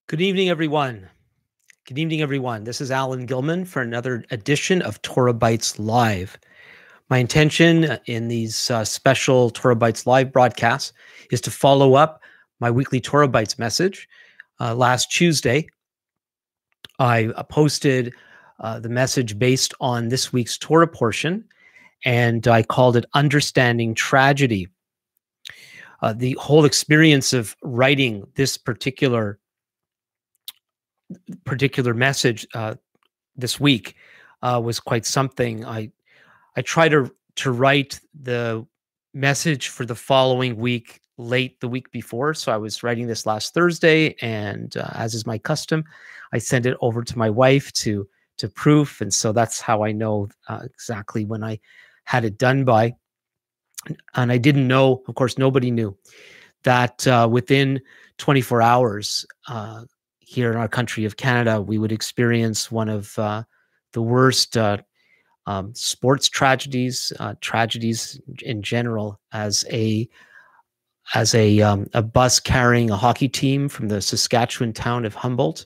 Good evening, everyone. Good evening, everyone. This is Alan Gilman for another edition of TorahBytes Live. My intention in these special TorahBytes Live broadcasts is to follow up my weekly TorahBytes message. Last Tuesday, I posted the message based on this week's Torah portion, and I called it Understanding Tragedy. The whole experience of writing this particular message this week was quite something. I try to write the message for the following week late the week before. So I was writing this last Thursday, and as is my custom, I send it over to my wife to proof, and so that's how I know exactly when I had it done by. And I didn't know, of course, nobody knew that within 24 hours here in our country of Canada, we would experience one of the worst sports tragedies in general, as a bus carrying a hockey team from the Saskatchewan town of Humboldt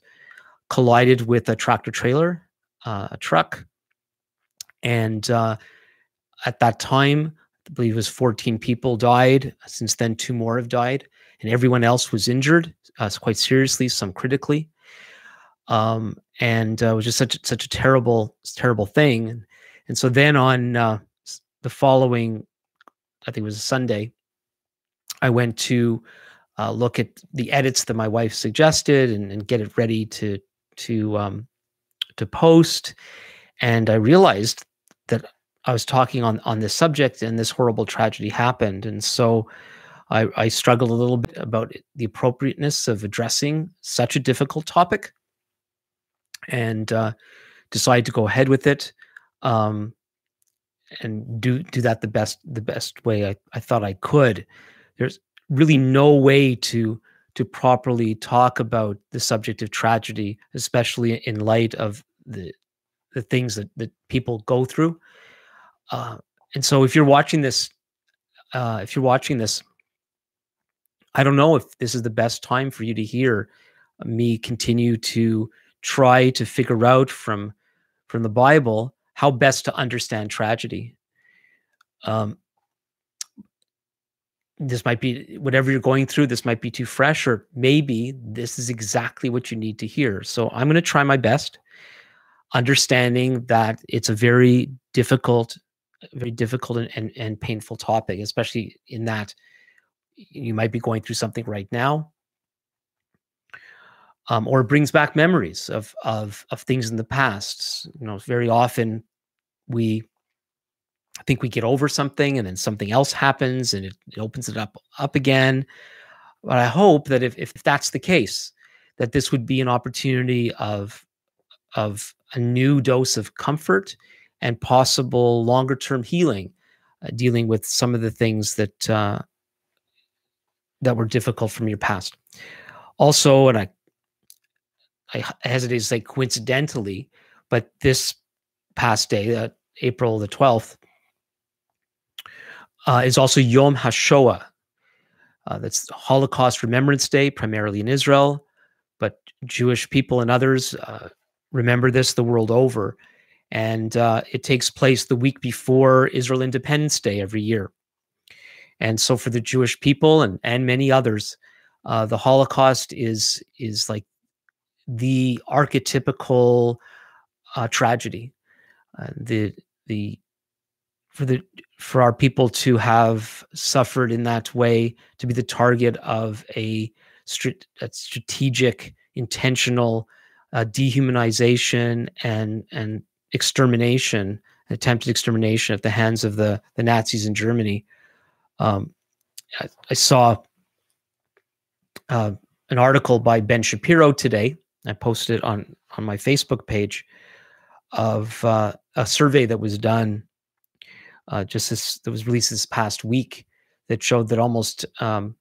collided with a tractor trailer, a truck, and at that time, I believe it was 14 people died. Since then, 2 more have died, and everyone else was injured, quite seriously, some critically. And it was just such a terrible thing. And so then on the following, I think it was a Sunday, I went to look at the edits that my wife suggested and get it ready to post. And I realized that I was talking on this subject, and this horrible tragedy happened. And so I struggled a little bit about the appropriateness of addressing such a difficult topic, and decided to go ahead with it, and do that the best way I thought I could. There's really no way to properly talk about the subject of tragedy, especially in light of the things that people go through. And so if you're watching this, I don't know if this is the best time for you to hear me continue to try to figure out from the Bible how best to understand tragedy. This might be, whatever you're going through, this might be too fresh, or maybe this is exactly what you need to hear. So I'm going to try my best, understanding that it's a very difficult and painful topic, especially in that you might be going through something right now, or it brings back memories of things in the past. You know, very often we think we get over something, and then something else happens, and it opens it up again. But I hope that if that's the case, that this would be an opportunity of a new dose of comfort and possible longer-term healing, dealing with some of the things that were difficult from your past. Also, and I hesitate to say coincidentally, but this past day, April the 12th, is also Yom HaShoah. That's Holocaust Remembrance Day, primarily in Israel, but Jewish people and others remember this the world over. And it takes place the week before Israel Independence Day every year. And so for the Jewish people and many others, the Holocaust is like the archetypical tragedy. For our people to have suffered in that way, to be the target of a strategic, intentional dehumanization and extermination, attempted extermination at the hands of the Nazis in Germany. I saw an article by Ben Shapiro today. I posted it on my Facebook page, of a survey that was done that was released this past week, that showed that almost about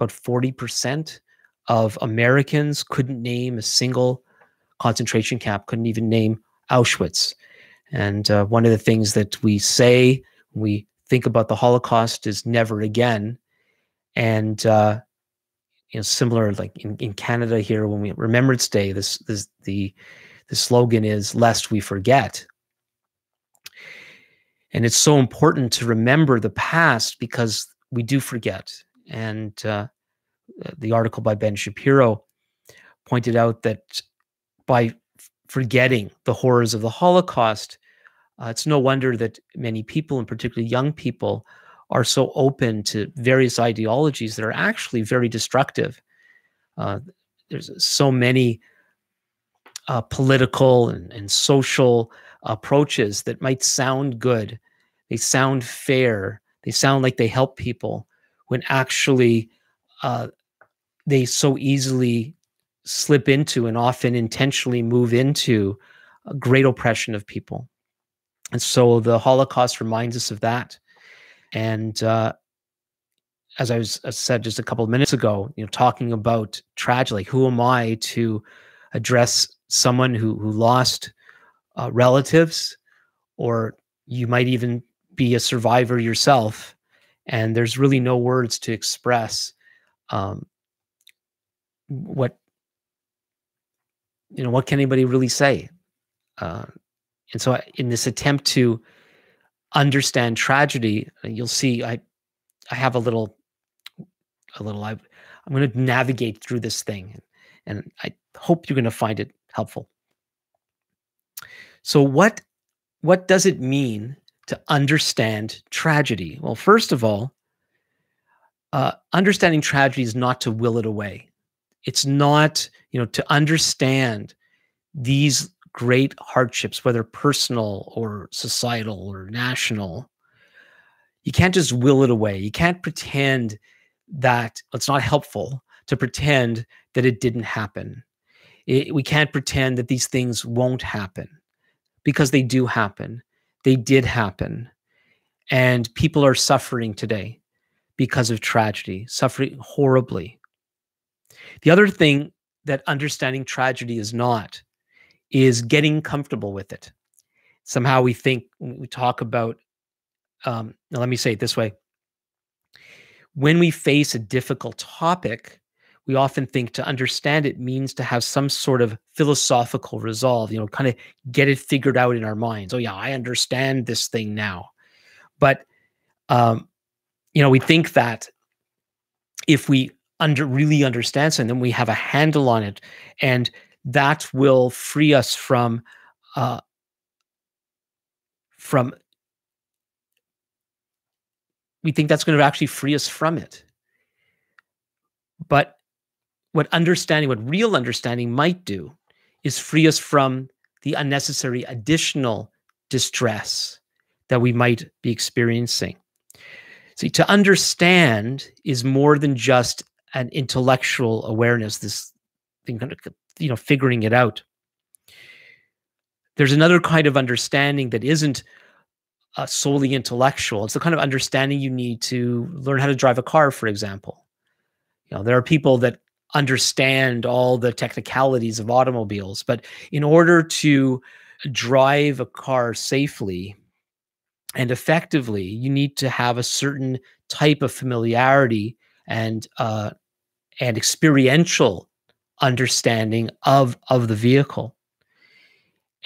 40% of Americans couldn't name a single concentration camp, couldn't even name Auschwitz. And one of the things that we say when we think about the Holocaust is never again. And similar, like in Canada here, when we Remembrance Day, the slogan is "Lest we forget." And it's so important to remember the past because we do forget. And the article by Ben Shapiro pointed out that by forgetting the horrors of the Holocaust, it's no wonder that many people, and particularly young people, are so open to various ideologies that are actually very destructive. There's so many political and social approaches that might sound good. They sound fair. They sound like they help people when actually uh, they so easily slip into and often intentionally move into a great oppression of people. And so the Holocaust reminds us of that. And as I said just a couple of minutes ago, talking about tragedy, like who am I to address someone who lost relatives, or you might even be a survivor yourself, and there's really no words to express um, what what can anybody really say? Uh, and so, in this attempt to understand tragedy, you'll see I have I'm going to navigate through this thing, and I hope you're going to find it helpful. So, what does it mean to understand tragedy? Well, first of all, understanding tragedy is not to will it away. It's not, to understand these great hardships, whether personal or societal or national. You can't just will it away. You can't pretend that it's not helpful to pretend that it didn't happen. We can't pretend that these things won't happen, because they do happen. They did happen. And people are suffering today because of tragedy, suffering horribly. The other thing that understanding tragedy is not is getting comfortable with it. Somehow we think, when we talk about, now let me say it this way. When we face a difficult topic, we often think to understand it means to have some sort of philosophical resolve, kind of get it figured out in our minds. Oh yeah, I understand this thing now. But, we think that if we really understand something, then we have a handle on it, and that will free us from we think that's going to actually free us from it. But what real understanding might do is free us from the unnecessary additional distress that we might be experiencing. See, to understand is more than just an intellectual awareness, this thing, figuring it out. There's another kind of understanding that isn't solely intellectual. It's the kind of understanding you need to learn how to drive a car, for example. There are people that understand all the technicalities of automobiles, but in order to drive a car safely and effectively, you need to have a certain type of familiarity and experiential understanding of the vehicle.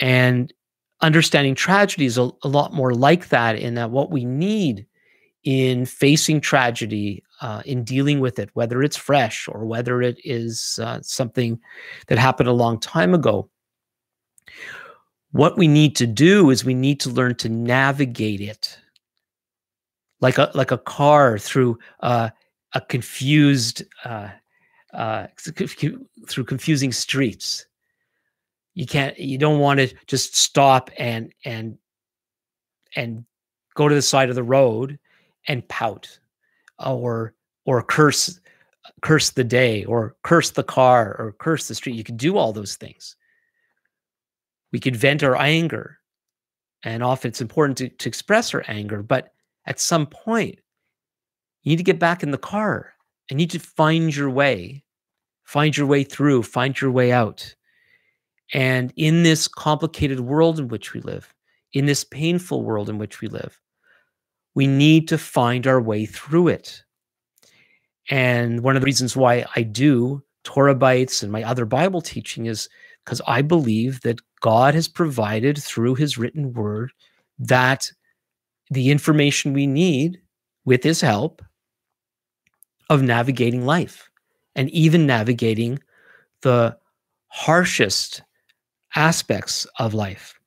And understanding tragedy is a lot more like that, in that what we need in facing tragedy, in dealing with it, whether it's fresh or whether it is something that happened a long time ago, what we need to do is we need to learn to navigate it like a car through a confused through confusing streets. You don't want to just stop and go to the side of the road and pout or curse the day, or curse the car, or curse the street. You could do all those things. We could vent our anger, and often it's important to express our anger, but at some point you need to get back in the car and you need to find your way through, find your way out. And in this complicated world in which we live, in this painful world in which we live, we need to find our way through it. And one of the reasons why I do TorahBytes and my other Bible teaching is because I believe that God has provided through his written word that the information we need with his help of navigating life and even navigating the harshest aspects of life.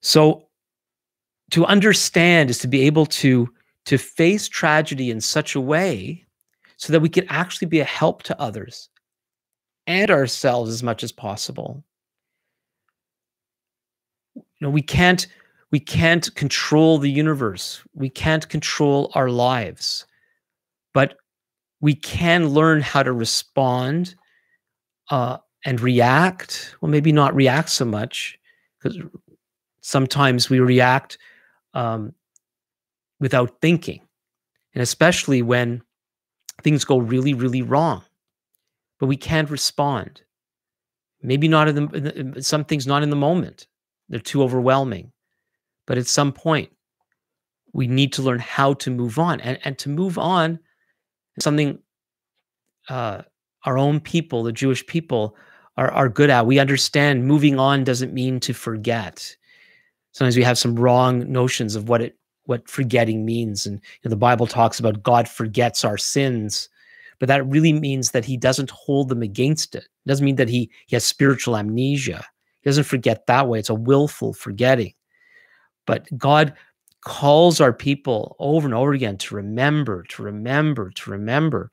So to understand is to be able to face tragedy in such a way so that we can actually be a help to others and ourselves as much as possible. We can't control the universe. We can't control our lives, but we can learn how to respond and react. Well, maybe not react so much, because sometimes we react um, without thinking, and especially when things go really, really wrong. But we can't respond. Maybe not some things not in the moment. They're too overwhelming. But at some point, we need to learn how to move on, and to move on is something uh, our own people, the Jewish people, are good at. We understand moving on doesn't mean to forget. Sometimes we have some wrong notions of what forgetting means, and the Bible talks about God forgets our sins, but that really means that he doesn't hold them against it. It doesn't mean that he has spiritual amnesia. He doesn't forget that way. It's a willful forgetting. But God calls our people over and over again to remember, to remember, to remember.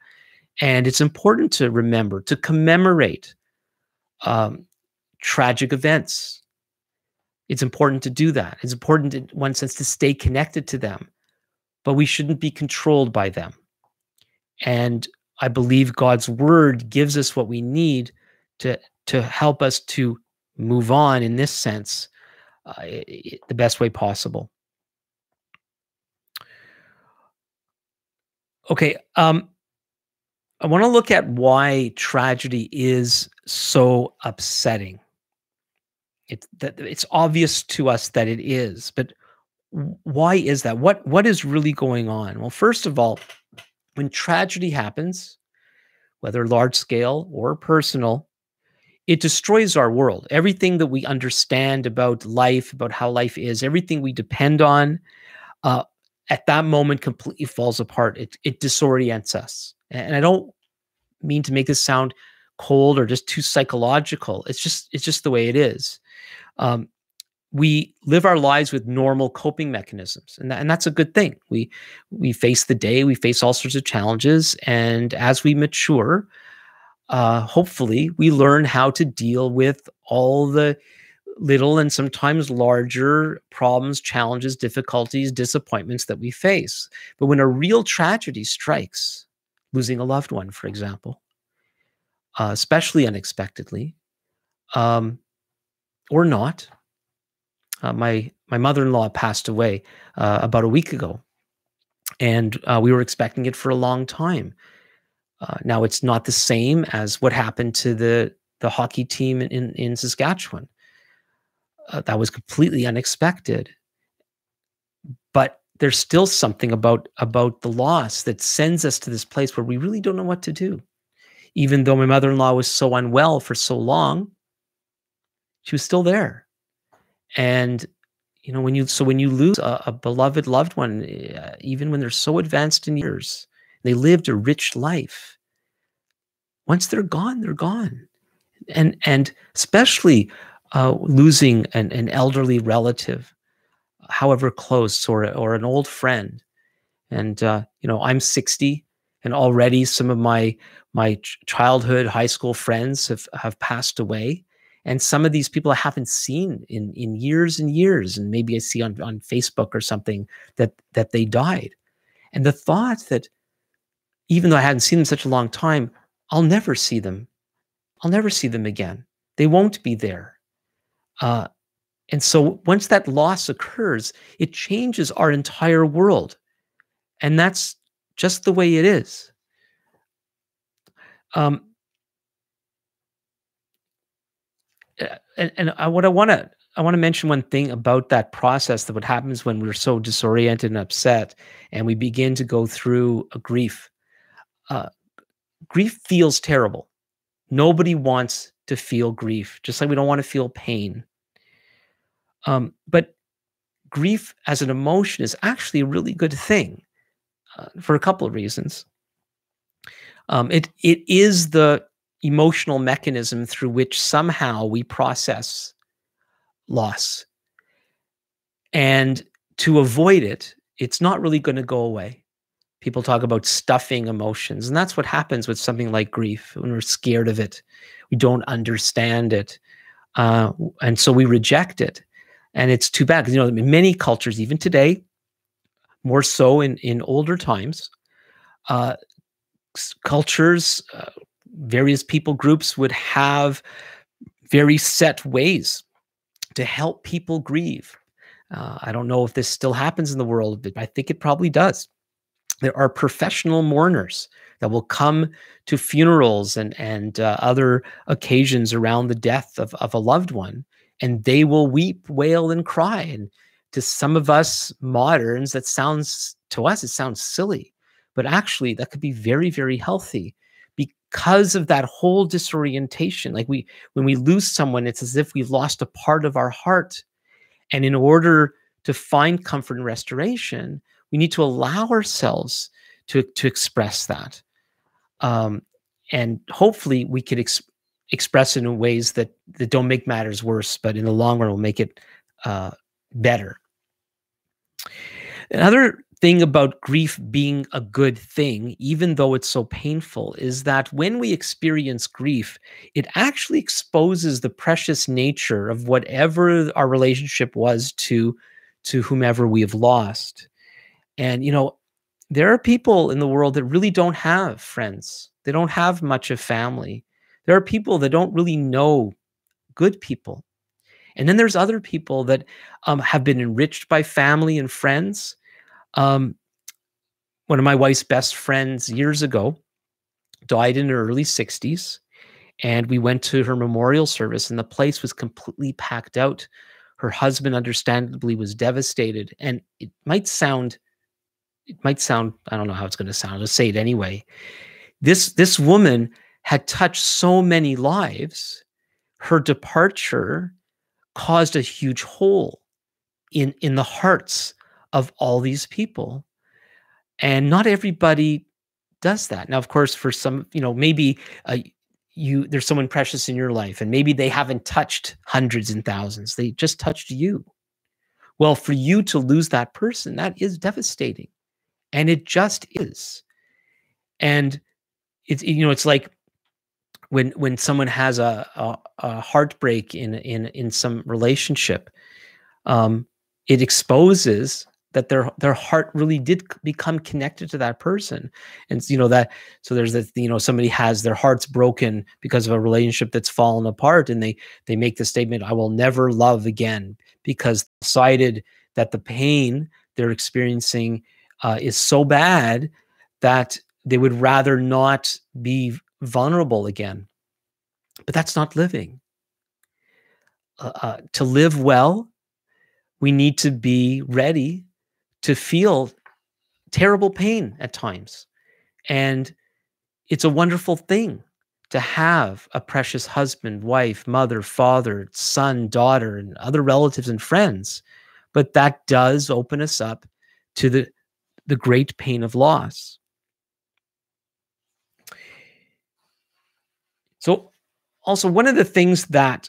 And it's important to remember, to commemorate um, tragic events. It's important to do that. It's important, in one sense, to stay connected to them, but we shouldn't be controlled by them. And I believe God's word gives us what we need to help us to move on in this sense, the best way possible. Okay, I want to look at why tragedy is so upsetting. It's obvious to us that it is, but why is that? What is really going on? Well, first of all, when tragedy happens, whether large scale or personal, it destroys our world. Everything that we understand about life, about how life is, everything we depend on, uh, at that moment completely falls apart. It disorients us. And I don't mean to make this sound cold or just too psychological. It's just the way it is. Um, we live our lives with normal coping mechanisms, and that's a good thing. We face the day, we face all sorts of challenges, and as we mature, hopefully, we learn how to deal with all the little and sometimes larger problems, challenges, difficulties, disappointments that we face. But when a real tragedy strikes, losing a loved one, for example, especially unexpectedly, um, or not. My mother-in-law passed away about a week ago, and we were expecting it for a long time. Now it's not the same as what happened to the hockey team in Saskatchewan. That was completely unexpected, but there's still something about the loss that sends us to this place where we really don't know what to do. Even though my mother-in-law was so unwell for so long, she was still there. And when you lose a beloved loved one, even when they're so advanced in years, they lived a rich life. Once they're gone, they're gone. And especially losing an elderly relative, however close, or an old friend. And I'm 60, and already some of my childhood, high school friends have passed away. And some of these people I haven't seen in years and years, and maybe I see on Facebook or something that they died. And the thought that even though I hadn't seen them such a long time, I'll never see them. I'll never see them again. They won't be there. Uh, and so once that loss occurs, it changes our entire world. And that's just the way it is. Um, what I want to I want to mention one thing about that process, that what happens when we're so disoriented and upset and we begin to go through a grief. Uh, Grief feels terrible. Nobody wants to feel grief, just like we don't want to feel pain. But grief as an emotion is actually a really good thing for a couple of reasons. It is the emotional mechanism through which somehow we process loss. And to avoid it, it's not really going to go away. People talk about stuffing emotions, and that's what happens with something like grief. When we're scared of it, we don't understand it, and so we reject it. And it's too bad, because in many cultures, even today, more so in older times, uh, cultures, various people groups would have very set ways to help people grieve. I don't know if this still happens in the world, but I think it probably does. There are professional mourners that will come to funerals and other occasions around the death of a loved one, and they will weep, wail, and cry. And to some of us moderns, it sounds silly, but actually that could be very, very healthy, because of that whole disorientation. Like when we lose someone, it's as if we've lost a part of our heart, and in order to find comfort and restoration, we need to allow ourselves to express that. And hopefully we could express it in ways that don't make matters worse, but in the long run will make it better. Another thing about grief being a good thing, even though it's so painful, is that when we experience grief, it actually exposes the precious nature of whatever our relationship was to whomever we have lost. And there are people in the world that really don't have friends. They don't have much of family. There are people that don't really know good people. And then there's other people that have been enriched by family and friends. Um, One of my wife's best friends years ago died in her early 60s, and we went to her memorial service, and the place was completely packed out. Her husband, understandably, was devastated. And it might sound, I don't know how it's going to sound. Let's say it anyway. This woman had touched so many lives. Her departure caused a huge hole in the hearts of all these people. And not everybody does that. Now, of course, for some, maybe there's someone precious in your life, and maybe they haven't touched hundreds and thousands. They just touched you. Well, for you to lose that person, that is devastating. And it just is. And it's like when someone has a heartbreak in some relationship, it exposes that their heart really did become connected to that person. And so there's that, somebody has their heart's broken because of a relationship that's fallen apart, and they make the statement, I will never love again, because decided that the pain they're experiencing is so bad that they would rather not be vulnerable again. But that's not living. To live well, we need to be ready to feel terrible pain at times. And it's a wonderful thing to have a precious husband, wife, mother, father, son, daughter, and other relatives and friends. But that does open us up to the great pain of loss. So also, one of the things that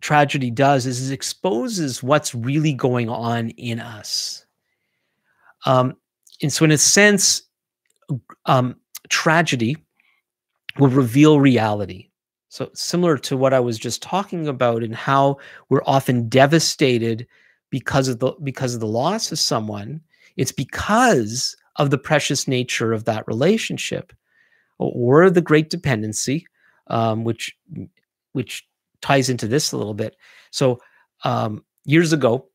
tragedy does is it exposes what's really going on in us. And so in a sense, tragedy will reveal reality. So similar to what I was just talking about, and how we're often devastated because of the loss of someone, it's because of the precious nature of that relationship, or the great dependency, which ties into this a little bit. So years ago,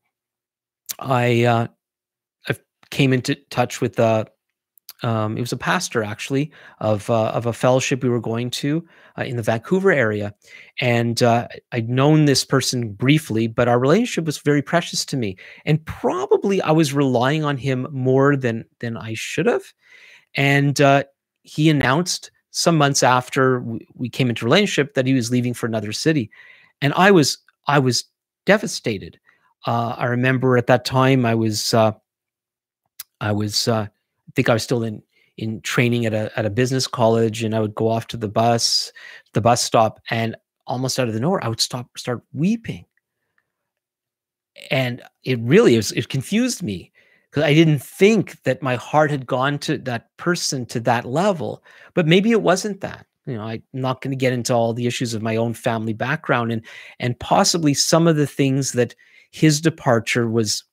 I came into touch with It was a pastor actually of a fellowship we were going to in the Vancouver area, and I'd known this person briefly, but our relationship was very precious to me, and probably I was relying on him more than I should have. And he announced some months after we came into relationship that he was leaving for another city, and I was devastated. I remember at that time I think I was still in training at a business college, and I would go off to the bus stop, and almost out of the nowhere, I would start weeping, and it confused me because I didn't think that my heart had gone to that person to that level, but maybe it wasn't that. I'm not going to get into all the issues of my own family background and possibly some of the things that his departure was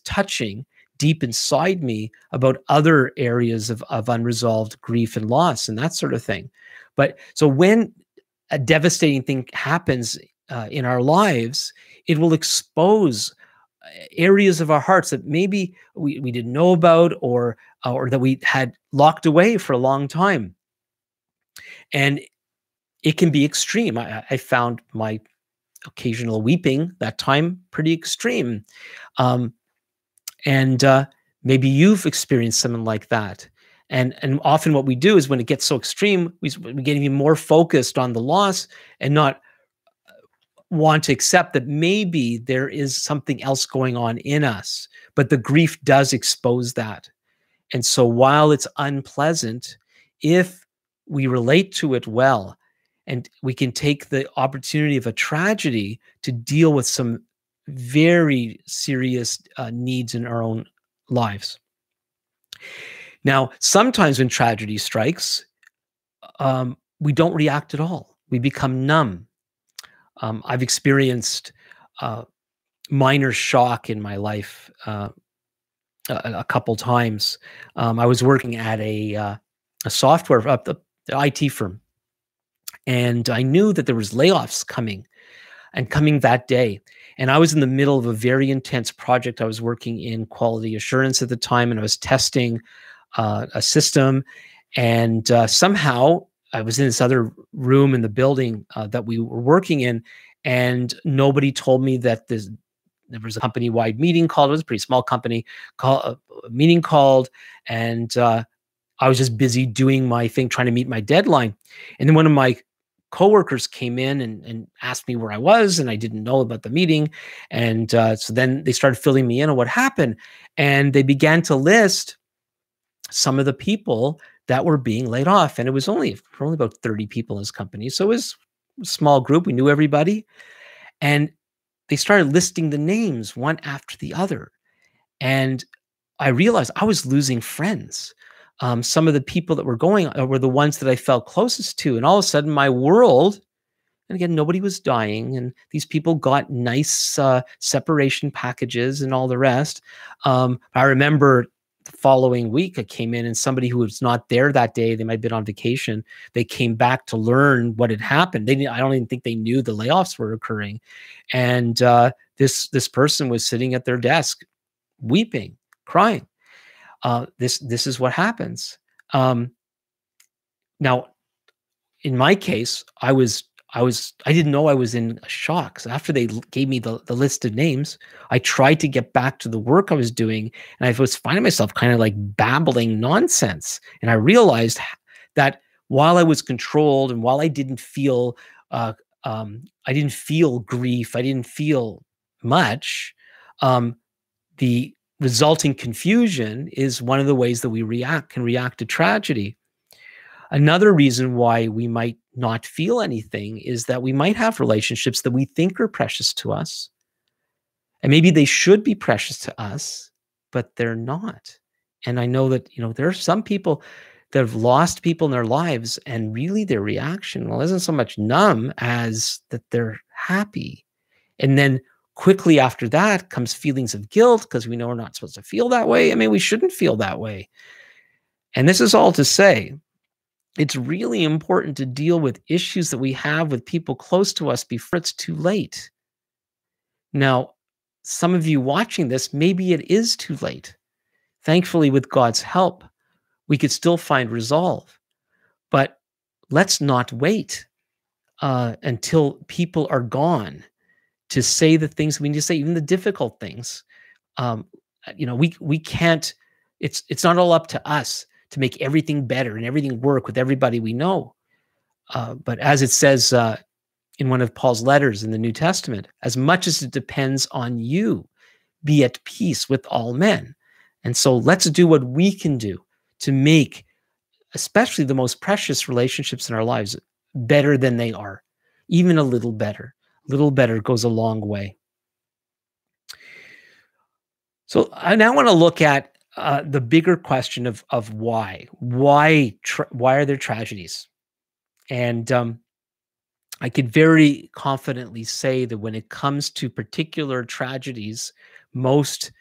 touching deep inside me about other areas of unresolved grief and loss and that sort of thing. But so when a devastating thing happens in our lives, it will expose areas of our hearts that maybe we didn't know about or that we had locked away for a long time. And it can be extreme. I found my occasional weeping that time pretty extreme. Um, and maybe you've experienced something like that. And often what we do is when it gets so extreme, we get even more focused on the loss and not want to accept that maybe there is something else going on in us, but the grief does expose that. And so while it's unpleasant, if we relate to it well, and we can take the opportunity of a tragedy to deal with some very serious needs in our own lives. Now, sometimes when tragedy strikes, we don't react at all. We become numb. I've experienced minor shock in my life a couple times. I was working at a software the IT firm, and I knew that there was layoffs coming and coming that day. And I was in the middle of a very intense project. I was working in quality assurance at the time, and I was testing a system. And somehow I was in this other room in the building that we were working in, and nobody told me that there was a company-wide meeting called. It was a pretty small company, a meeting called, and I was just busy doing my thing, trying to meet my deadline. And then one of my coworkers came in and asked me where I was, and I didn't know about the meeting. And so then they started filling me in on what happened, and they began to list some of the people that were being laid off. And it was only about 30 people in this company, so it was a small group. We knew everybody, and they started listing the names one after the other. And I realized I was losing friends. Some of the people that were going were the ones that I felt closest to. And all of a sudden, my world, and again, nobody was dying, and these people got nice separation packages and all the rest. I remember the following week, I came in, and somebody who was not there that day, they might have been on vacation, they came back to learn what had happened. I don't even think they knew the layoffs were occurring. And this person was sitting at their desk, weeping, crying. This is what happens. Now, in my case, I didn't know I was in a shock. So after they gave me the list of names, I tried to get back to the work I was doing, and I was finding myself kind of like babbling nonsense. And I realized that while I was controlled and while I didn't feel grief, I didn't feel much. The resulting confusion is one of the ways that we can react to tragedy. Another reason why we might not feel anything is that we might have relationships that we think are precious to us. And maybe they should be precious to us, but they're not. And I know that, there are some people that have lost people in their lives, and really their reaction, well, isn't so much numb as that they're happy. And then quickly after that comes feelings of guilt because we know we're not supposed to feel that way. I mean, we shouldn't feel that way. And this is all to say, it's really important to deal with issues that we have with people close to us before it's too late. Now, some of you watching this, maybe it is too late. Thankfully, with God's help, We could still find resolve, but let's not wait until people are gone to say the things we need to say, even the difficult things. Um, we can't. It's not all up to us to make everything better and everything work with everybody we know. But as it says in one of Paul's letters in the New Testament, as much as it depends on you, be at peace with all men. And so let's do what we can do to make, especially the most precious relationships in our lives, better than they are, even a little better. A little better goes a long way. So I now want to look at the bigger question of why. Why are there tragedies? And I could very confidently say that when it comes to particular tragedies, most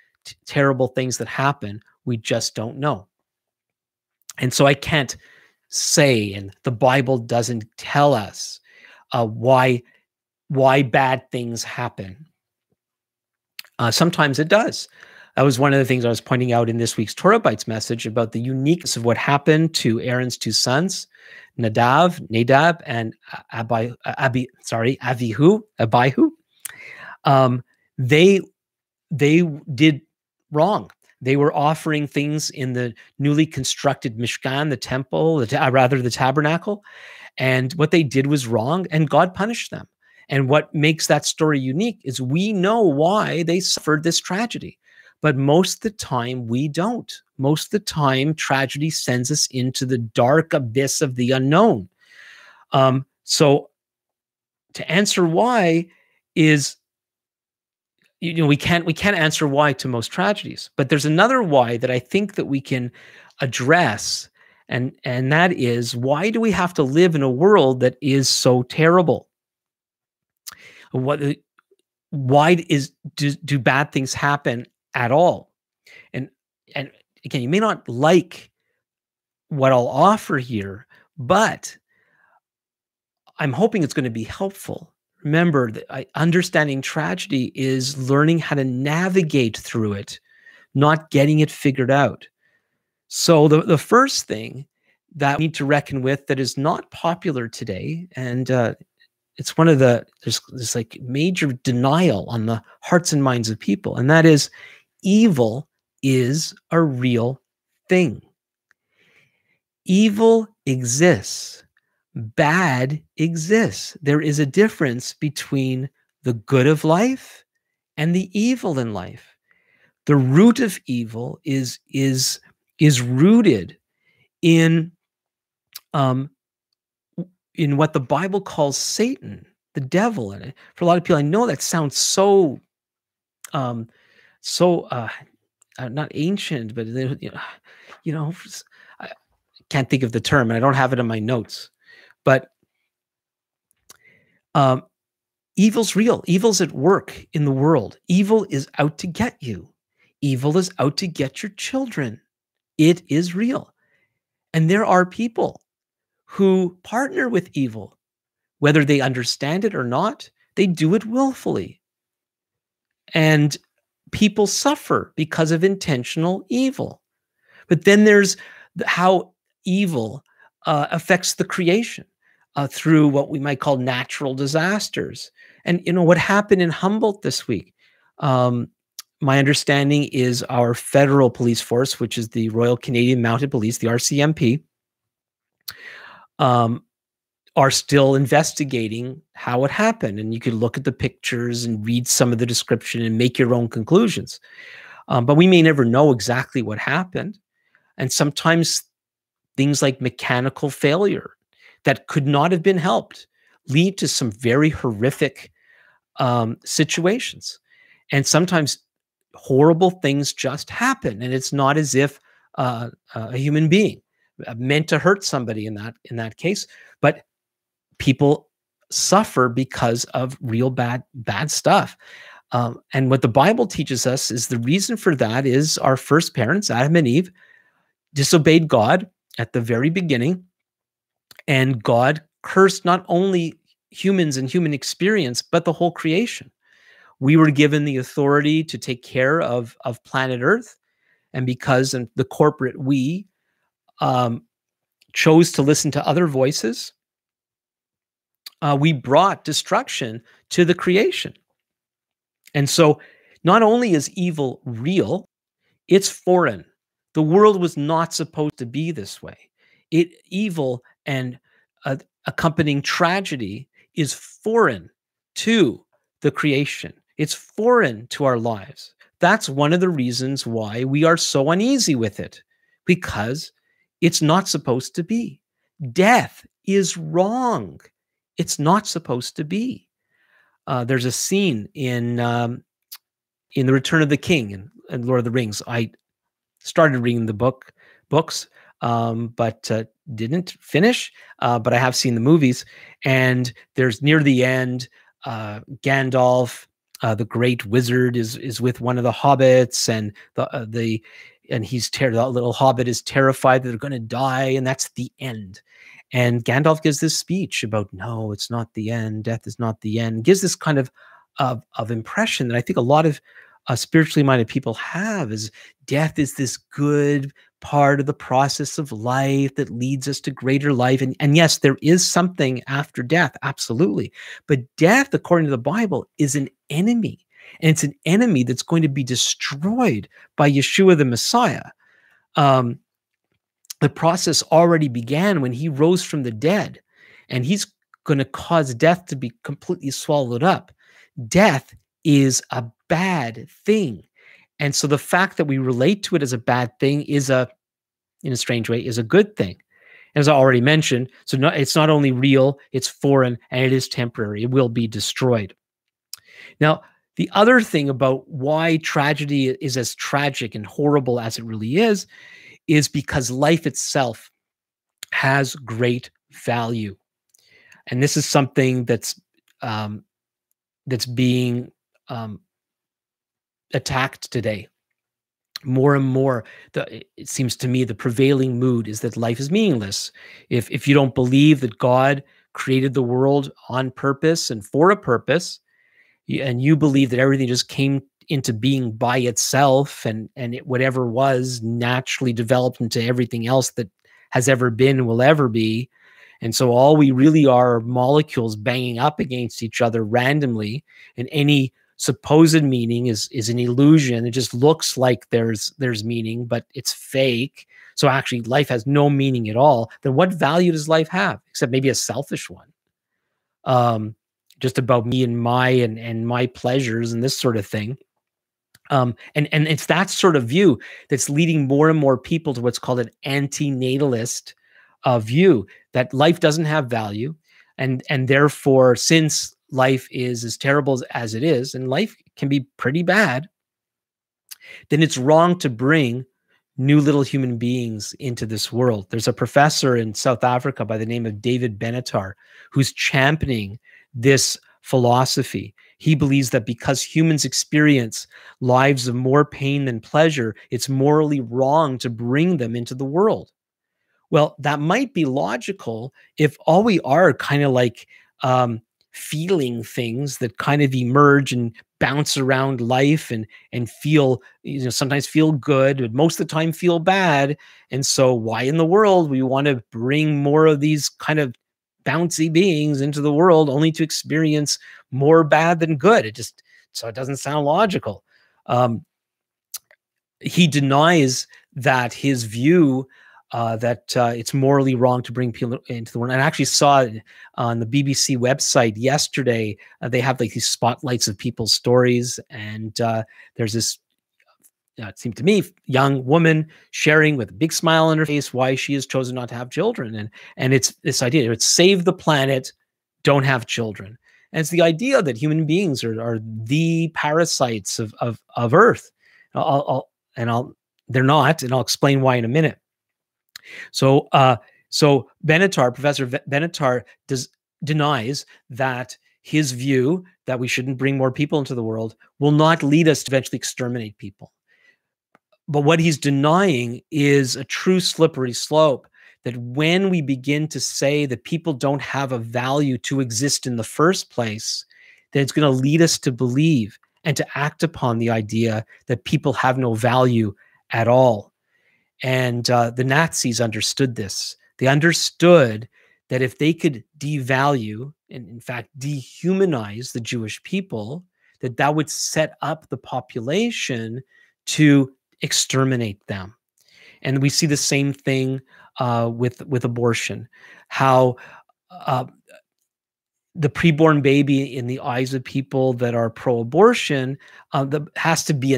terrible things that happen, we just don't know. And so I can't say, and the Bible doesn't tell us why bad things happen. Sometimes it does. That was one of the things I was pointing out in this week's TorahBytes message about the uniqueness of what happened to Aaron's two sons, Nadab, and Abihu. They did wrong. They were offering things in the newly constructed Mishkan, the temple, the tabernacle, and what they did was wrong, and God punished them. And what makes that story unique is we know why they suffered this tragedy. But most of the time, we don't. Most of the time, tragedy sends us into the dark abyss of the unknown. So to answer why is, we can't answer why to most tragedies. But there's another why that I think that we can address, and that is, why do we have to live in a world that is so terrible? Why do bad things happen at all? And again, you may not like what I'll offer here, but I'm hoping it's going to be helpful. Remember that understanding tragedy is learning how to navigate through it, not getting it figured out. So the first thing that we need to reckon with that is not popular today, and it's one of there's like major denial on the hearts and minds of people, and that is evil is a real thing. Evil exists. Bad exists. There is a difference between the good of life and the evil in life. The root of evil is rooted in what the Bible calls Satan, the devil. And for a lot of people, I know that sounds so not ancient, but I can't think of the term, and I don't have it in my notes. But evil's real. Evil's at work in the world. Evil is out to get you. Evil is out to get your children. It is real. And there are people who partner with evil, whether they understand it or not. They do it willfully. And people suffer because of intentional evil. But then there's how evil affects the creation through what we might call natural disasters. And what happened in Humboldt this week, my understanding is our federal police force, which is the Royal Canadian Mounted Police, the RCMP, are still investigating how it happened. And you could look at the pictures and read some of the description and make your own conclusions. But we may never know exactly what happened. And sometimes things like mechanical failure that could not have been helped lead to some very horrific situations. And sometimes horrible things just happen. And it's not as if a human being meant to hurt somebody in that case, but people suffer because of real bad stuff. And what the Bible teaches us is the reason for that is our first parents, Adam and Eve, disobeyed God at the very beginning, and God cursed not only humans and human experience, but the whole creation. We were given the authority to take care of planet Earth, and because the corporate we um, chose to listen to other voices, we brought destruction to the creation. And so not only is evil real, it's foreign. The world was not supposed to be this way. Evil and accompanying tragedy is foreign to the creation. It's foreign to our lives. That's one of the reasons why we are so uneasy with it, because it's not supposed to be. Death is wrong. It's not supposed to be. There's a scene in The Return of the King and Lord of the Rings. I started reading the books, but didn't finish. But I have seen the movies, and there's near the end, Gandalf, the great wizard, is with one of the hobbits, and the little hobbit is terrified that they're going to die, and that's the end. And Gandalf gives this speech about, no, it's not the end. Death is not the end. Gives this kind of impression that I think a lot of spiritually minded people have, is death is this good part of the process of life that leads us to greater life. And yes, there is something after death, absolutely. But death, according to the Bible, is an enemy. And it's an enemy that's going to be destroyed by Yeshua the Messiah. The process already began when he rose from the dead, and he's going to cause death to be completely swallowed up. Death is a bad thing. And so the fact that we relate to it as a bad thing is in a strange way, is a good thing. As I already mentioned, it's not only real, it's foreign, and it is temporary. It will be destroyed. Now, the other thing about why tragedy is as tragic and horrible as it really is because life itself has great value. And this is something that's being attacked today. More and more, it seems to me the prevailing mood is that life is meaningless. If you don't believe that God created the world on purpose and for a purpose, and you believe that everything just came into being by itself, and whatever was naturally developed into everything else that has ever been and will ever be, and so all we really are molecules banging up against each other randomly, and any supposed meaning is an illusion. It just looks like there's meaning, but it's fake. So actually life has no meaning at all. Then what value does life have, except maybe a selfish one? Just about me and my pleasures and this sort of thing. And it's that sort of view that's leading more and more people to what's called an antinatalist view, that life doesn't have value, and therefore, since life is as terrible as it is, and life can be pretty bad, then it's wrong to bring new little human beings into this world. There's a professor in South Africa by the name of David Benatar who's championing this philosophy. He believes that because humans experience lives of more pain than pleasure, it's morally wrong to bring them into the world. Well, that might be logical if all we are kind of like feeling things that kind of emerge and bounce around life and feel, sometimes feel good, but most of the time feel bad. And so why in the world we want to bring more of these kind of bouncy beings into the world only to experience more bad than good? So it doesn't sound logical. He denies that his view that it's morally wrong to bring people into the world. And I actually saw it on the BBC website yesterday. They have like these spotlights of people's stories, and there's this, it seemed to me, young woman sharing with a big smile on her face why she has chosen not to have children. And it's this idea, it's save the planet, don't have children. And it's the idea that human beings are the parasites of Earth. They're not, and I'll explain why in a minute. So Benatar, Professor Benatar, denies that his view that we shouldn't bring more people into the world will not lead us to eventually exterminate people. But what he's denying is a true slippery slope, that when we begin to say that people don't have a value to exist in the first place, then it's going to lead us to believe and to act upon the idea that people have no value at all. And the Nazis understood this. They understood that if they could devalue and, in fact, dehumanize the Jewish people, that that would set up the population to exterminate them. And we see the same thing with abortion, how uh, the preborn baby in the eyes of people that are pro-abortion has to be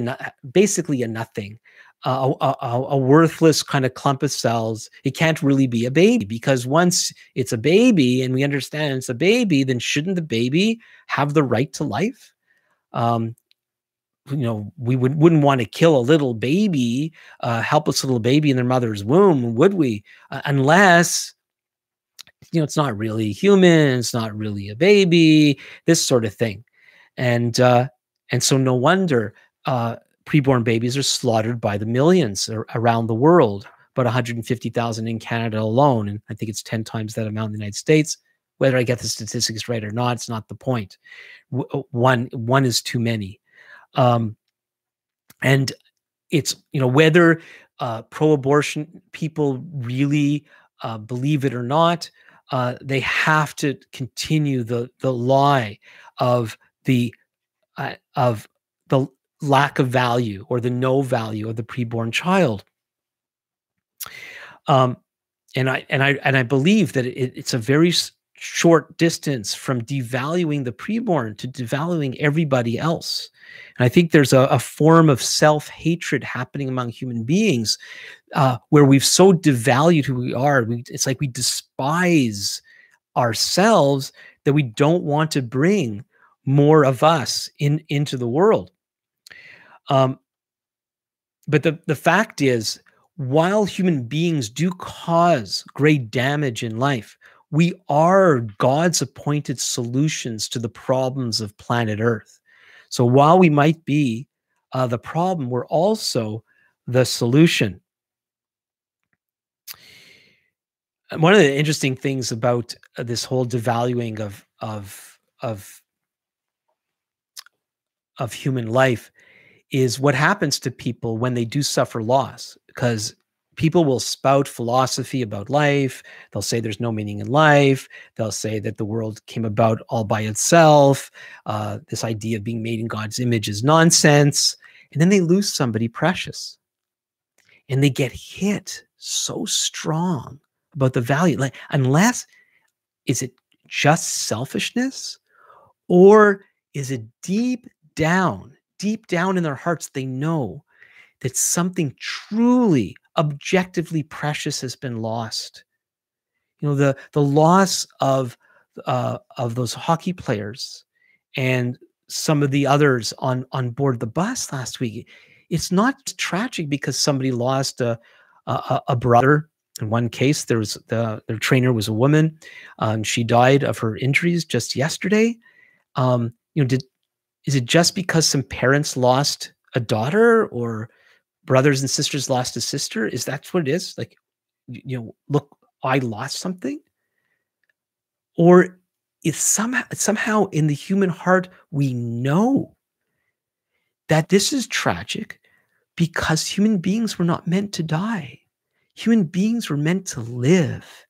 basically a nothing, a worthless kind of clump of cells. It can't really be a baby, because once it's a baby and we understand it's a baby, then shouldn't the baby have the right to life? Um, we wouldn't want to kill a little baby, helpless little baby in their mother's womb, would we? Unless it's not really human, it's not really a baby, this sort of thing. And so no wonder preborn babies are slaughtered by the millions around the world, about 150,000 in Canada alone. And I think it's 10 times that amount in the United States. Whether I get the statistics right or not, it's not the point. One is too many. And it's, whether pro-abortion people really believe it or not, they have to continue the lie of the lack of value or the no value of the preborn child. And I believe that it's a very short distance from devaluing the preborn to devaluing everybody else. And I think there's a form of self-hatred happening among human beings where we've so devalued who we are. It's like we despise ourselves that we don't want to bring more of us into the world. But the fact is, while human beings do cause great damage in life, we are God's appointed solutions to the problems of planet Earth. So while we might be the problem, we're also the solution. One of the interesting things about this whole devaluing of human life is what happens to people when they do suffer loss, because people will spout philosophy about life. They'll say there's no meaning in life. They'll say that the world came about all by itself. This idea of being made in God's image is nonsense. And then they lose somebody precious. And they get hit so strong about the value. Like, is it just selfishness? Or is it deep down in their hearts, they know that something truly objectively precious has been lost? The loss of those hockey players and some of the others on board the bus last week. It's not tragic because somebody lost a brother. In one case, their trainer was a woman, and she died of her injuries just yesterday. Is it just because some parents lost a daughter, or brothers and sisters lost a sister? Is that what it is? Like, look, I lost something? Or is somehow in the human heart, we know that this is tragic because human beings were not meant to die. Human beings were meant to live,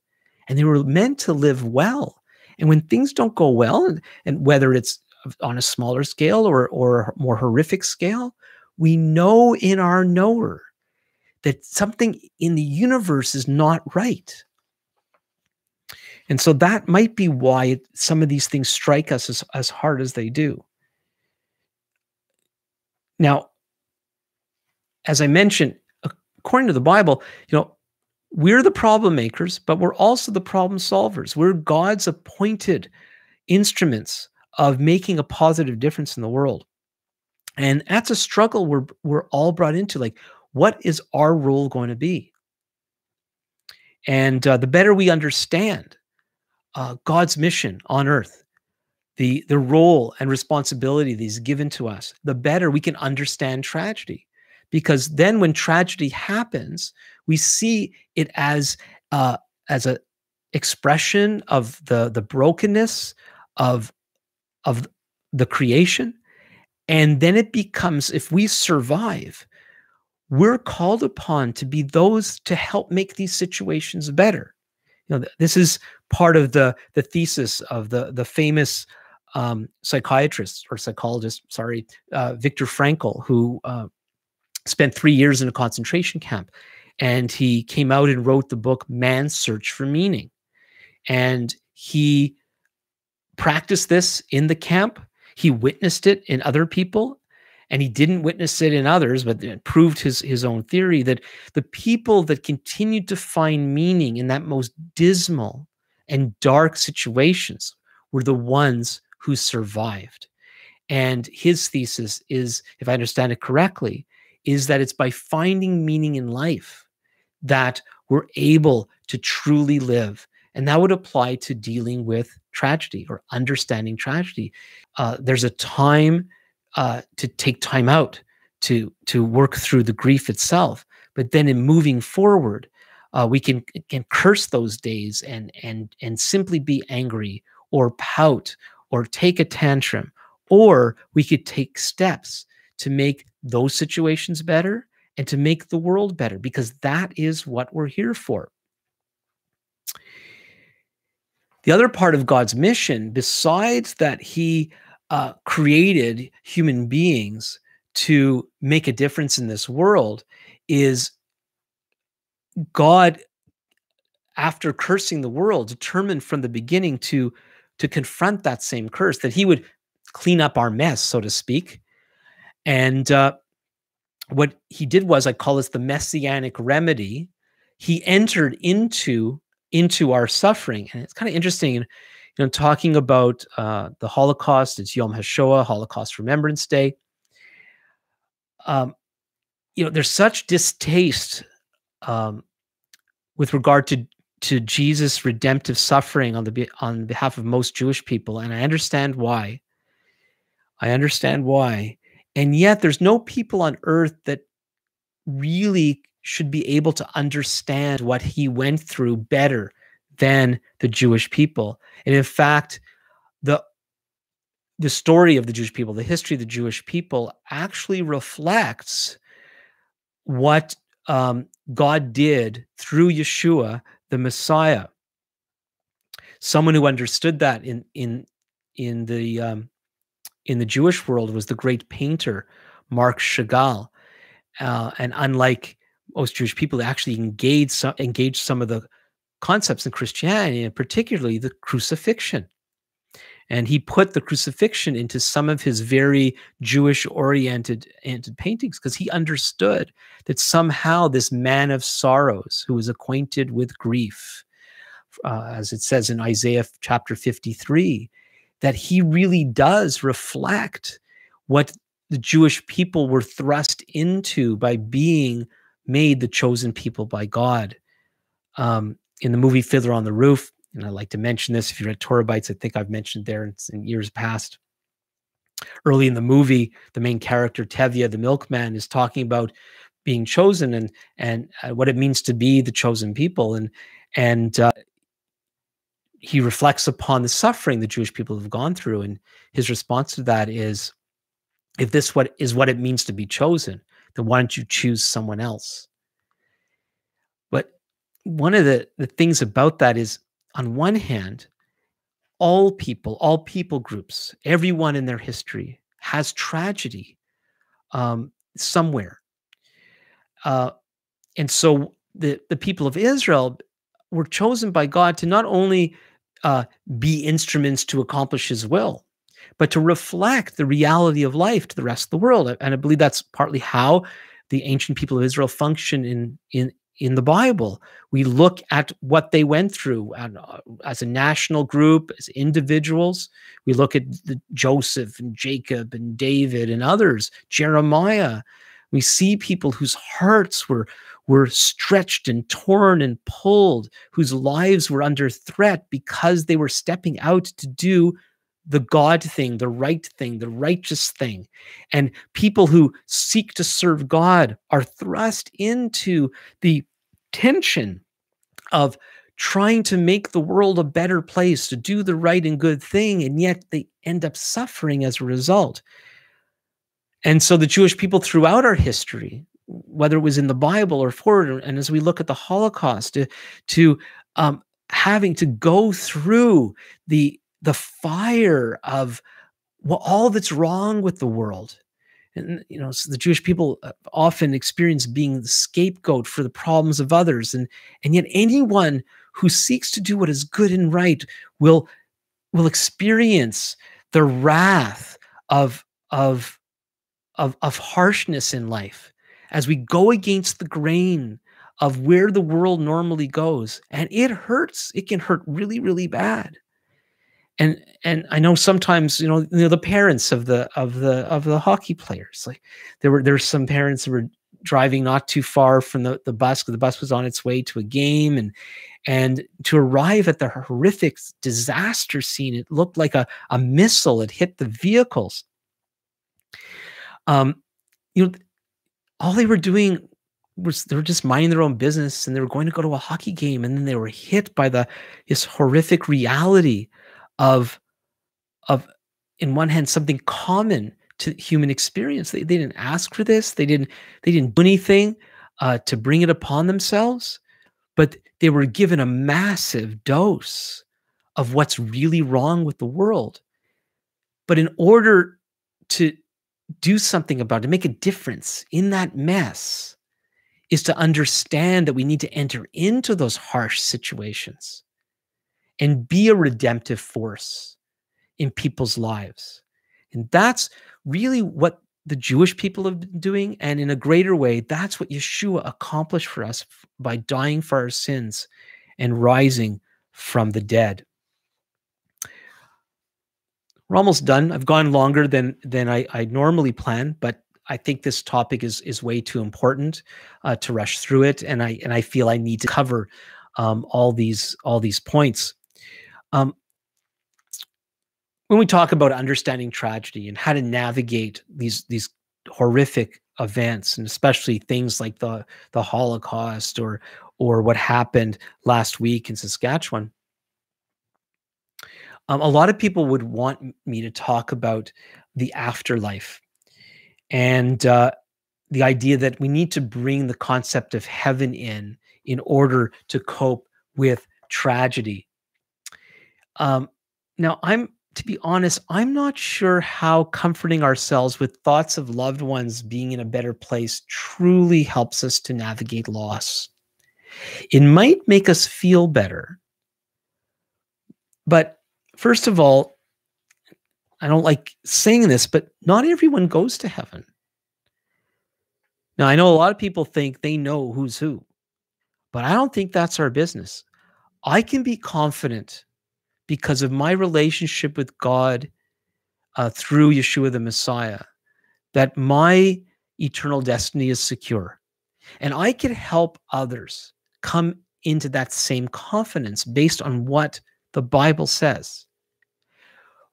and they were meant to live well. And when things don't go well, and whether it's on a smaller scale or more horrific scale, we know in our knower that something in the universe is not right. And so that might be why some of these things strike us as hard as they do. Now, as I mentioned, according to the Bible, we're the problem makers, but we're also the problem solvers. We're God's appointed instruments of making a positive difference in the world. And that's a struggle we're all brought into. Like, what is our role going to be? And the better we understand God's mission on earth, the role and responsibility that he's given to us, the better we can understand tragedy. Because then when tragedy happens, we see it as a expression of the brokenness of the creation. And then it becomes, if we survive, we're called upon to be those to help make these situations better. This is part of the thesis of the famous psychiatrist or psychologist, Viktor Frankl, who spent 3 years in a concentration camp, and he came out and wrote the book Man's Search for Meaning. And he practiced this in the camp. He witnessed it in other people, and he didn't witness it in others, but it proved his own theory that the people that continued to find meaning in that most dismal and dark situations were the ones who survived. And his thesis is, if I understand it correctly, is that it's by finding meaning in life that we're able to truly live. And that would apply to dealing with tragedy or understanding tragedy. There's a time to take time out to work through the grief itself. But then in moving forward, we can curse those days and simply be angry or pout or take a tantrum, or we could take steps to make those situations better and to make the world better, because that is what we're here for. The other part of God's mission, besides that he created human beings to make a difference in this world, is God, after cursing the world, determined from the beginning to confront that same curse, that he would clean up our mess, so to speak. And what he did was, I call this the messianic remedy. He entered into our suffering. And it's kind of interesting, talking about the Holocaust. It's Yom HaShoah, Holocaust Remembrance Day. There's such distaste with regard to Jesus' redemptive suffering on behalf of most Jewish people, and I understand why. And yet there's no people on earth that really should be able to understand what he went through better than the Jewish people. And in fact, the story of the Jewish people, the history of the Jewish people, actually reflects what God did through Yeshua, the Messiah. Someone who understood that in the Jewish world was the great painter Marc Chagall. And unlike most Jewish people, they actually engaged some of the concepts in Christianity, and particularly the crucifixion. And he put the crucifixion into some of his very Jewish-oriented paintings, because he understood that somehow this man of sorrows, who was acquainted with grief, as it says in Isaiah chapter 53, that he really does reflect what the Jewish people were thrust into by being made the chosen people by God. In the movie Fiddler on the Roof, and I like to mention this, if you read TorahBytes, I think I've mentioned there in years past. Early in the movie, the main character, Tevye, the milkman, is talking about being chosen and what it means to be the chosen people. And he reflects upon the suffering the Jewish people have gone through. And his response to that is, if this is what it means to be chosen, then why don't you choose someone else? But one of the things about that is, on one hand, all people groups, everyone in their history has tragedy somewhere. And so the people of Israel were chosen by God to not only be instruments to accomplish his will, but to reflect the reality of life to the rest of the world. And I believe that's partly how the ancient people of Israel function in the Bible. We look at what they went through as a national group, as individuals. We look at Joseph and Jacob and David and others, Jeremiah. We see people whose hearts were stretched and torn and pulled, whose lives were under threat because they were stepping out to do the God thing, the right thing, the righteous thing. And people who seek to serve God are thrust into the tension of trying to make the world a better place, to do the right and good thing, and yet they end up suffering as a result. And so the Jewish people throughout our history, whether it was in the Bible or forward, and as we look at the Holocaust, to having to go through the fire of all that's wrong with the world. And so the Jewish people often experience being the scapegoat for the problems of others, and yet anyone who seeks to do what is good and right will experience the wrath of of of harshness in life as we go against the grain of where the world normally goes, and it hurts. It can hurt really, really bad. And I know sometimes the parents of the hockey players, like there's some parents who were driving not too far from the bus, because the bus was on its way to a game, and to arrive at the horrific disaster scene, it looked like a missile had hit the vehicles. Um, you know, all they were doing was they were just minding their own business, and they were going to go to a hockey game, and then they were hit by this horrific reality of in one hand, something common to human experience. They didn't ask for this. They didn't do anything to bring it upon themselves, but they were given a massive dose of what's really wrong with the world. But in order to do something about it, to make a difference in that mess, is to understand that we need to enter into those harsh situations and be a redemptive force in people's lives. And that's really what the Jewish people have been doing. And in a greater way, that's what Yeshua accomplished for us by dying for our sins and rising from the dead. We're almost done. I've gone longer than I normally plan, but I think this topic is way too important to rush through it, and I feel I need to cover all these points. When we talk about understanding tragedy and how to navigate these horrific events, and especially things like the Holocaust or what happened last week in Saskatchewan, a lot of people would want me to talk about the afterlife and the idea that we need to bring the concept of heaven in order to cope with tragedy. Now, to be honest, I'm not sure how comforting ourselves with thoughts of loved ones being in a better place truly helps us to navigate loss. It might make us feel better, but first of all, I don't like saying this, but not everyone goes to heaven. Now, I know a lot of people think they know who's who, but I don't think that's our business. I can be confident because of my relationship with God through Yeshua the Messiah, that my eternal destiny is secure. And I can help others come into that same confidence based on what the Bible says.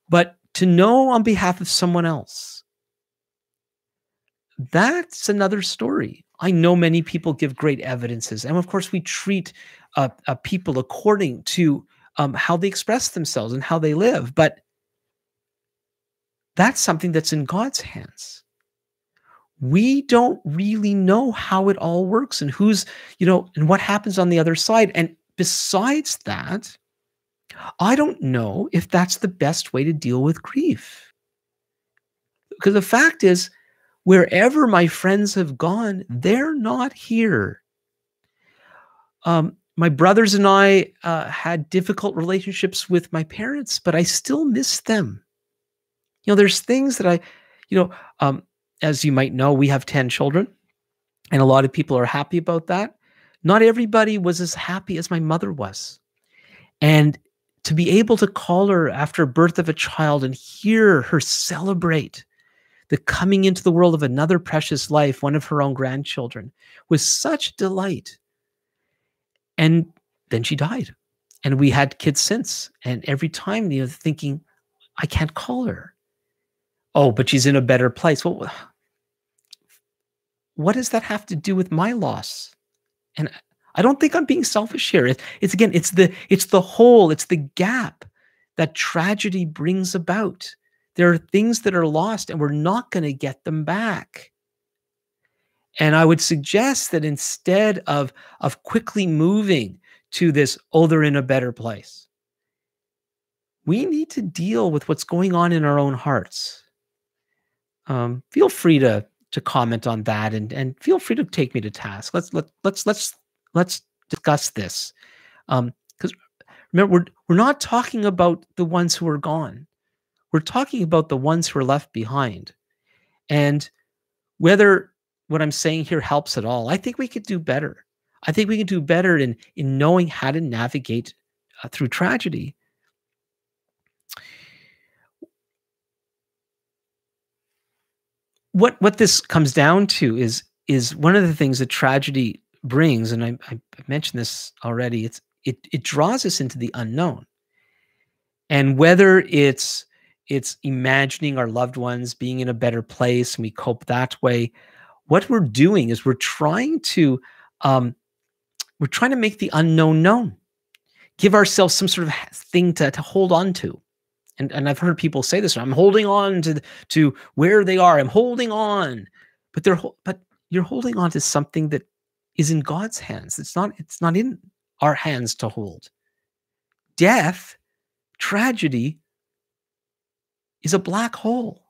But to know on behalf of someone else, that's another story. I know many people give great evidences. And of course, we treat people according to how they express themselves and how they live. But that's something that's in God's hands. We don't really know how it all works and who's, and what happens on the other side. And besides that, I don't know if that's the best way to deal with grief. Because the fact is, wherever my friends have gone, they're not here. My brothers and I had difficult relationships with my parents, but I still miss them. There's things that as you might know, we have 10 children, and a lot of people are happy about that. Not everybody was as happy as my mother was. And to be able to call her after birth of a child and hear her celebrate the coming into the world of another precious life, one of her own grandchildren, was such delight. And then she died. And we had kids since. And every time, thinking, I can't call her. Oh, but she's in a better place. Well, what does that have to do with my loss? And I don't think I'm being selfish here. It's the hole, it's the gap that tragedy brings about. There are things that are lost and we're not going to get them back. And I would suggest that instead of quickly moving to this, oh, they're in a better place, we need to deal with what's going on in our own hearts. Feel free to comment on that, and feel free to take me to task. Let's discuss this. Because remember, we're not talking about the ones who are gone. We're talking about the ones who are left behind. And whether what I'm saying here helps at all, I think we could do better. I think we can do better in knowing how to navigate through tragedy. What this comes down to is one of the things that tragedy brings, and I mentioned this already. It draws us into the unknown, and whether it's imagining our loved ones being in a better place and we cope that way, what we're doing is um, we're trying to make the unknown known, give ourselves some sort of thing to hold on to. And I've heard people say this, I'm holding on to where they are. I'm holding on. But but you're holding on to something that is in God's hands. It's not in our hands to hold. Death, tragedy is a black hole.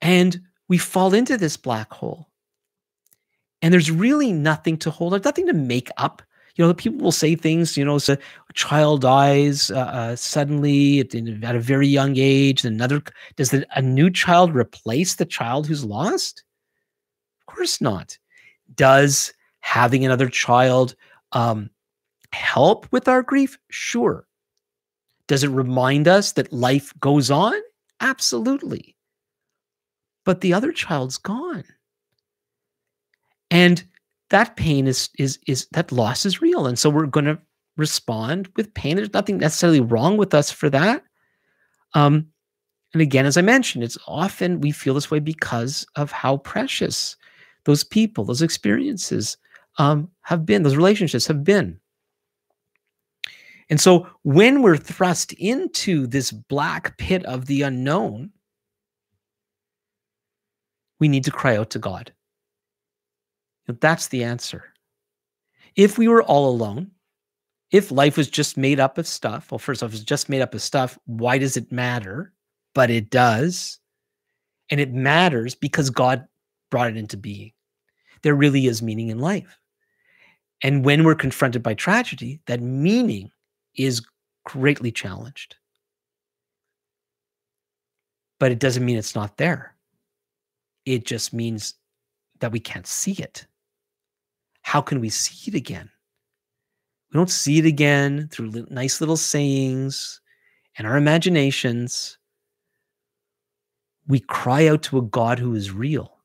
And we fall into this black hole. And there's really nothing to hold. There's nothing to make up. People will say things, so a child dies suddenly at a very young age. Does a new child replace the child who's lost? Of course not. Does having another child help with our grief? Sure. Does it remind us that life goes on? Absolutely. But the other child's gone. And that pain is that loss is real. And so we're going to respond with pain. There's nothing necessarily wrong with us for that. And again, as I mentioned, it's often we feel this way because of how precious those people, those experiences have been, those relationships have been. And so when we're thrust into this black pit of the unknown, we need to cry out to God. That's the answer. If we were all alone, if life was just made up of stuff, well, first off, it's just made up of stuff, why does it matter? But it does. And it matters because God brought it into being. There really is meaning in life. And when we're confronted by tragedy, that meaning is greatly challenged. But it doesn't mean it's not there. It just means that we can't see it. How can we see it again? We don't see it again through nice little sayings and our imaginations. We cry out to a God who is real,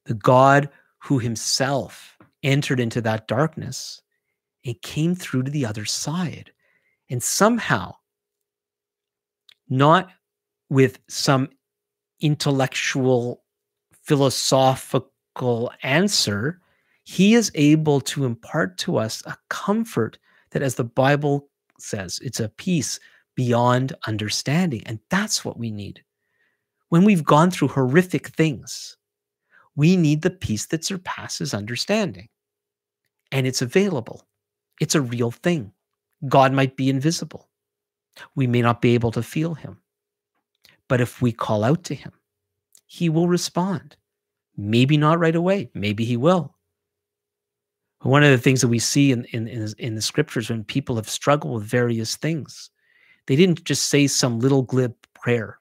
the God who himself entered into that darkness and came through to the other side. And somehow, not with some intellectual, philosophical answer, he is able to impart to us a comfort that, as the Bible says, it's a peace beyond understanding. And that's what we need. When we've gone through horrific things, we need the peace that surpasses understanding. And it's available. It's a real thing. God might be invisible. We may not be able to feel him. But if we call out to him, he will respond. Maybe not right away. Maybe he will. One of the things that we see in the scriptures when people have struggled with various things, they didn't just say some little glib prayer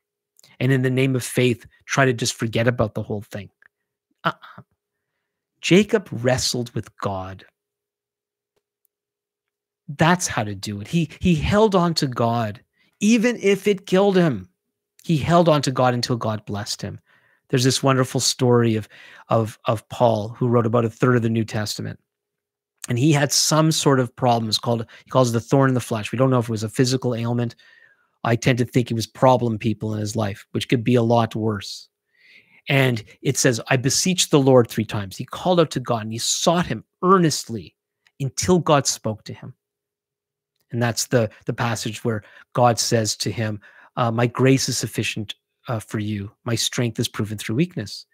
and in the name of faith try to just forget about the whole thing. Jacob wrestled with God. That's how to do it. He held on to God, even if it killed him. He held on to God until God blessed him. There's this wonderful story of Paul, who wrote about a third of the New Testament. And he had some sort of problem. He calls it the thorn in the flesh. We don't know if it was a physical ailment. I tend to think it was problem people in his life, which could be a lot worse. And it says, I beseech the Lord 3 times. He called out to God and he sought him earnestly until God spoke to him. And that's the passage where God says to him, my grace is sufficient for you. My strength is proven through weakness.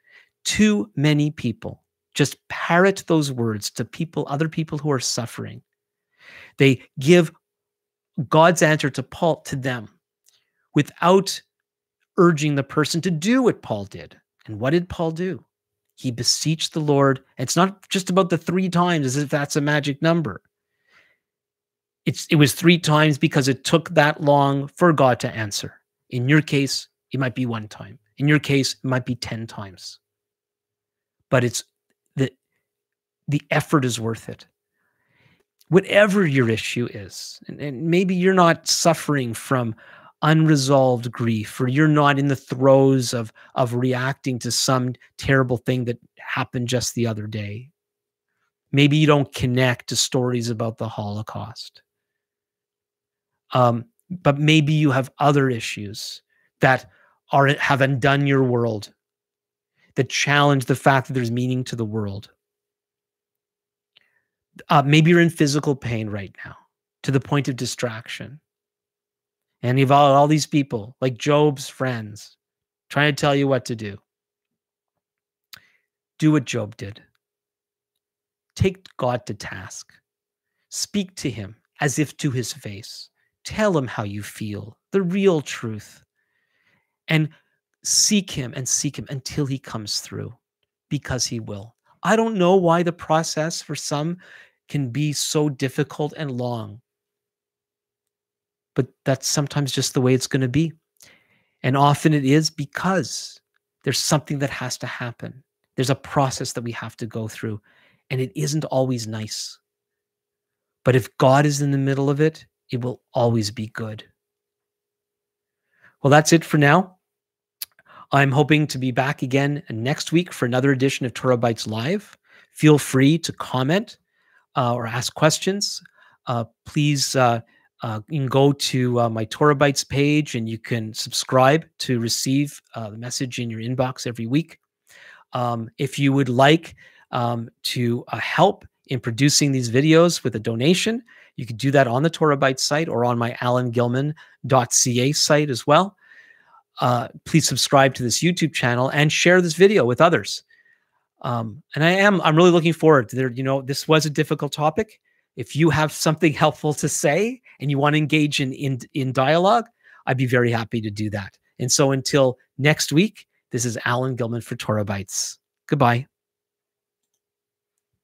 Too many people just parrot those words to people, other people who are suffering. They give God's answer to Paul to them without urging the person to do what Paul did. And what did Paul do? He beseeched the Lord. And it's not just about the 3 times as if that's a magic number. It was 3 times because it took that long for God to answer. In your case, it might be 1 time. In your case, it might be 10 times. But it's the effort is worth it. Whatever your issue is, and maybe you're not suffering from unresolved grief, or you're not in the throes of reacting to some terrible thing that happened just the other day. Maybe you don't connect to stories about the Holocaust. But maybe you have other issues that have undone your world, that challenge the fact that there's meaning to the world. Maybe you're in physical pain right now to the point of distraction. And you've all these people, like Job's friends, trying to tell you what to do. Do what Job did. Take God to task. Speak to him as if to his face. Tell him how you feel, the real truth. And seek him until he comes through, because he will. I don't know why the process for some can be so difficult and long, but that's sometimes just the way it's going to be. And often it is because there's something that has to happen. There's a process that we have to go through, and it isn't always nice. But if God is in the middle of it, it will always be good. Well, that's it for now. I'm hoping to be back again next week for another edition of TorahBytes Live. Feel free to comment or ask questions. Please, you can go to my TorahBytes page, and you can subscribe to receive the message in your inbox every week. If you would like to help in producing these videos with a donation, you can do that on the TorahBytes site or on my alangilman.ca site as well. Please subscribe to this YouTube channel and share this video with others. And I'm really looking forward to there. This was a difficult topic. If you have something helpful to say and you want to engage in dialogue, I'd be very happy to do that. And so until next week, this is Alan Gilman for TorahBytes. Goodbye.